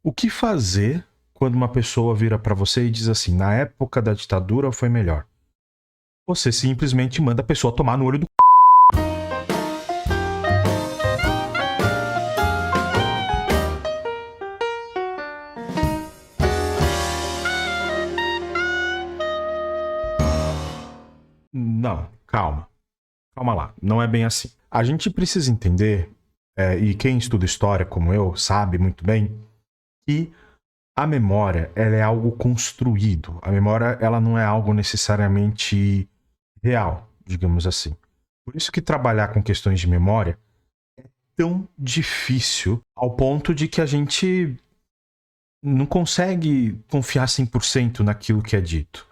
O que fazer quando uma pessoa vira pra você e diz assim, na época da ditadura foi melhor? Você simplesmente manda a pessoa tomar no olho do c... Não, calma. Calma lá. Não é bem assim. A gente precisa entender, e quem estuda história como eu sabe muito bem, que a memória ela é algo construído. A memória ela não é algo necessariamente real, digamos assim. Por isso que trabalhar com questões de memória é tão difícil ao ponto de que a gente não consegue confiar 100% naquilo que é dito.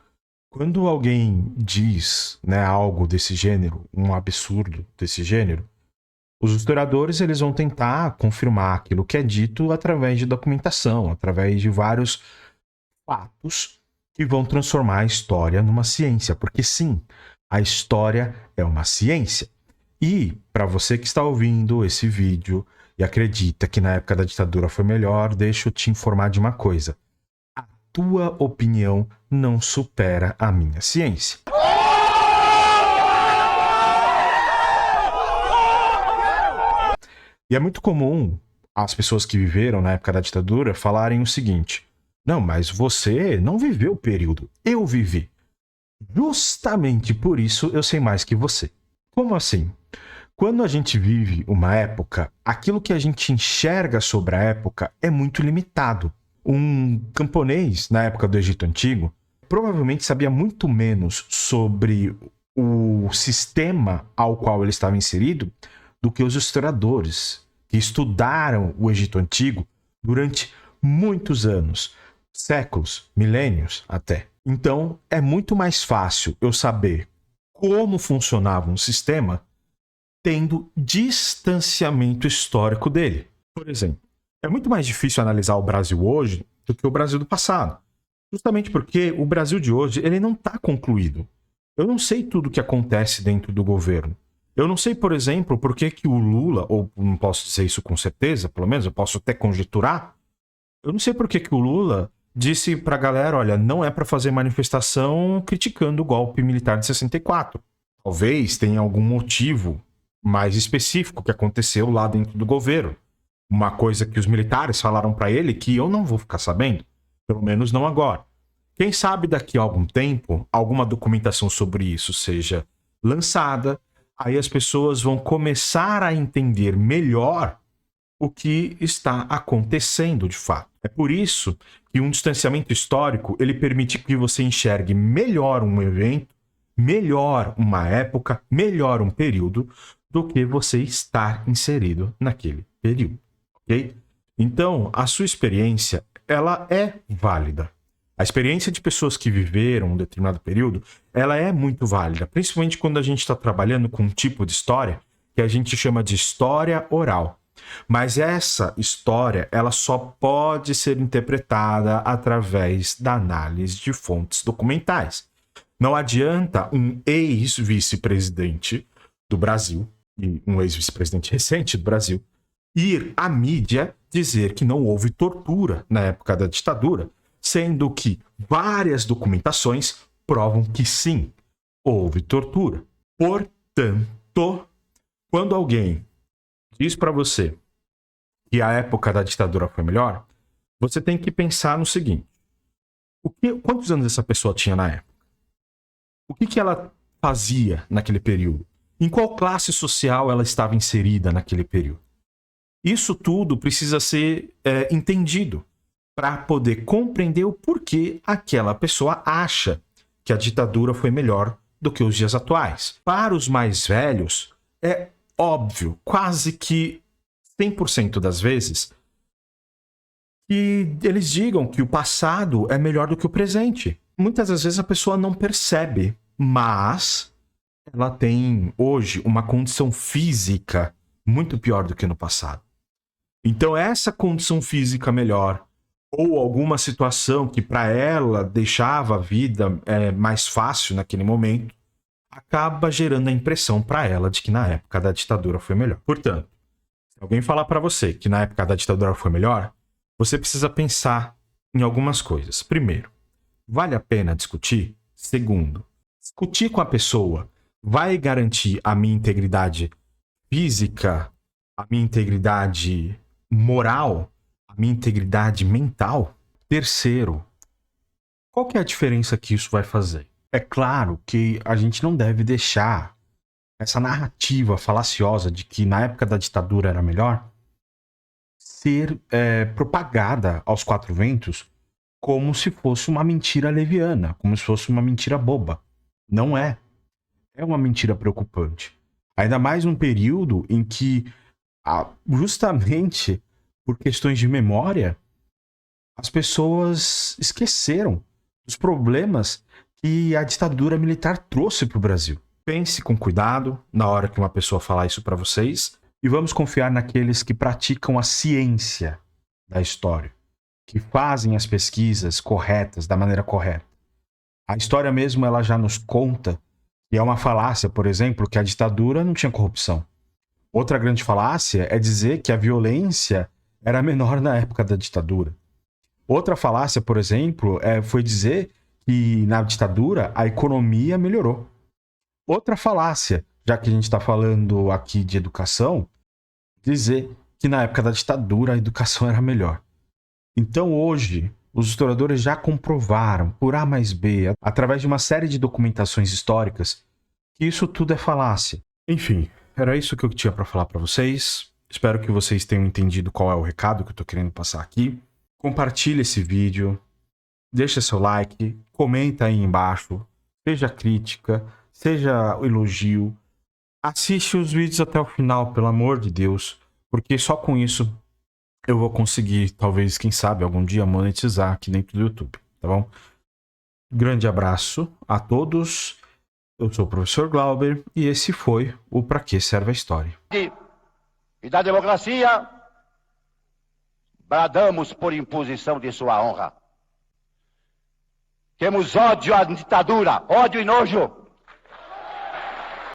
Quando alguém diz, né, algo desse gênero, um absurdo desse gênero, os historiadores eles vão tentar confirmar aquilo que é dito através de documentação, através de vários fatos que vão transformar a história numa ciência. Porque sim, a história é uma ciência. E para você que está ouvindo esse vídeo e acredita que na época da ditadura foi melhor, deixa eu te informar de uma coisa. A tua opinião não supera a minha ciência. E é muito comum as pessoas que viveram na época da ditadura falarem o seguinte: não, mas você não viveu o período, eu vivi. Justamente por isso eu sei mais que você. Como assim? Quando a gente vive uma época, aquilo que a gente enxerga sobre a época é muito limitado. Um camponês, na época do Egito Antigo, provavelmente sabia muito menos sobre o sistema ao qual ele estava inserido do que os historiadores, que estudaram o Egito Antigo durante muitos anos, séculos, milênios até. Então, é muito mais fácil eu saber como funcionava um sistema tendo distanciamento histórico dele. Por exemplo, é muito mais difícil analisar o Brasil hoje do que o Brasil do passado. Justamente porque o Brasil de hoje ele não está concluído. Eu não sei tudo o que acontece dentro do governo. Eu não sei, por exemplo, por que o Lula, ou não posso dizer isso com certeza, pelo menos eu posso até conjecturar, eu não sei por que o Lula disse pra galera, olha, não é pra fazer manifestação criticando o golpe militar de 64. Talvez tenha algum motivo mais específico que aconteceu lá dentro do governo. Uma coisa que os militares falaram pra ele que eu não vou ficar sabendo, pelo menos não agora. Quem sabe daqui a algum tempo, alguma documentação sobre isso seja lançada, aí as pessoas vão começar a entender melhor o que está acontecendo de fato. É por isso que um distanciamento histórico ele permite que você enxergue melhor um evento, melhor uma época, melhor um período, do que você estar inserido naquele período, ok? Então, a sua experiência, ela é válida. A experiência de pessoas que viveram um determinado período, ela é muito válida, principalmente quando a gente está trabalhando com um tipo de história que a gente chama de história oral. Mas essa história, ela só pode ser interpretada através da análise de fontes documentais. Não adianta um ex-vice-presidente do Brasil, e um ex-vice-presidente recente do Brasil, ir à mídia dizer que não houve tortura na época da ditadura, sendo que várias documentações provam que sim, houve tortura. Portanto, quando alguém diz para você que a época da ditadura foi melhor, você tem que pensar no seguinte: quantos anos essa pessoa tinha na época? O que ela fazia naquele período? Em qual classe social ela estava inserida naquele período? Isso tudo precisa ser entendido para poder compreender o porquê aquela pessoa acha que a ditadura foi melhor do que os dias atuais. Para os mais velhos, é óbvio, quase que 100% das vezes, que eles digam que o passado é melhor do que o presente. Muitas das vezes a pessoa não percebe, mas ela tem hoje uma condição física muito pior do que no passado. Então essa condição física melhor, ou alguma situação que para ela deixava a vida mais fácil naquele momento, acaba gerando a impressão para ela de que na época da ditadura foi melhor. Portanto, se alguém falar para você que na época da ditadura foi melhor, você precisa pensar em algumas coisas. Primeiro, vale a pena discutir? Segundo, discutir com a pessoa vai garantir a minha integridade física, a minha integridade moral, a minha integridade mental? Terceiro, qual que é a diferença que isso vai fazer? É claro que a gente não deve deixar essa narrativa falaciosa de que na época da ditadura era melhor ser propagada aos quatro ventos como se fosse uma mentira leviana, como se fosse uma mentira boba. Não é. É uma mentira preocupante. Ainda mais num período em que, justamente por questões de memória, as pessoas esqueceram os problemas que a ditadura militar trouxe para o Brasil. Pense com cuidado na hora que uma pessoa falar isso para vocês e vamos confiar naqueles que praticam a ciência da história, que fazem as pesquisas corretas da maneira correta. A história mesmo ela já nos conta que é uma falácia, por exemplo, que a ditadura não tinha corrupção. Outra grande falácia é dizer que a violência era menor na época da ditadura. Outra falácia, por exemplo, foi dizer que na ditadura a economia melhorou. Outra falácia, já que a gente está falando aqui de educação, dizer que na época da ditadura a educação era melhor. Então hoje, os historiadores já comprovaram, por A mais B, através de uma série de documentações históricas, que isso tudo é falácia. Enfim, era isso que eu tinha para falar para vocês. Espero que vocês tenham entendido qual é o recado que eu estou querendo passar aqui. Compartilhe esse vídeo, deixa seu like, comenta aí embaixo, seja crítica, seja elogio. Assiste os vídeos até o final, pelo amor de Deus, porque só com isso eu vou conseguir, talvez, quem sabe, algum dia monetizar aqui dentro do YouTube, tá bom? Grande abraço a todos. Eu sou o professor Glauber e esse foi o Pra Que Serve a História. E da democracia, bradamos por imposição de sua honra. Temos ódio à ditadura, ódio e nojo.